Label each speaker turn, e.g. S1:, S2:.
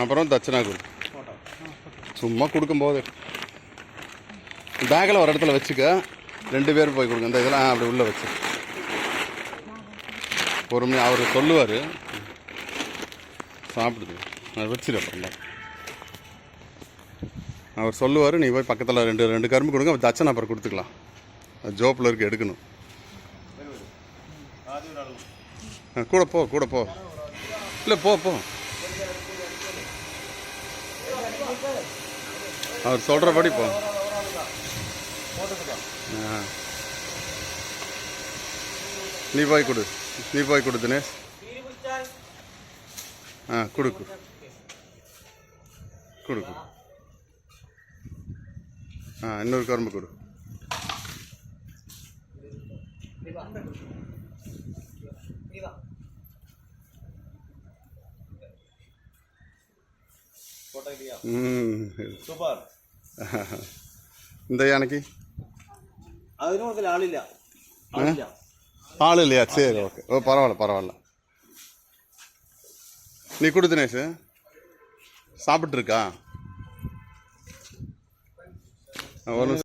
S1: அப்புறம் தட்சணா கொடு. சும்மா கொடுக்கும்போது பேக்கில் ஒரு இடத்துல வச்சுக்க. 2 பேர் போய் கொடுங்க. இந்த இதெல்லாம் அப்படி உள்ளே வச்சு பொறுமையாக அவர் சொல்லுவார். சாப்பிடுது அதை வச்சிரு. அப்புறம் அவர் சொல்லுவார். நீ போய் பக்கத்தில் 2 கரும்பு கொடுங்க. தட்சணை அப்புறம் கொடுத்துக்கலாம். அது ஜோப்பில் இருக்க எடுக்கணும். கூட போ கூட போ. இல்லை போ போ. அவர் சொல்கிறபடி போ. நீ போய் கொடு. நீ போய் கொடு தினேஷ். கொடு கொடு கொடு கொடு. இன்னொரு கரும்பு கொடு.
S2: സൂപ്പർ.
S1: എന്താ യാനക്ക്
S2: അതിനൊക്കെ ആളില്ല.
S1: ஆளில்லையா? சரி, ஓகே. பரவாயில்ல பரவாயில்ல. நீ கொடு தினேஷ். சாப்பிட்ருக்கா? ஒரு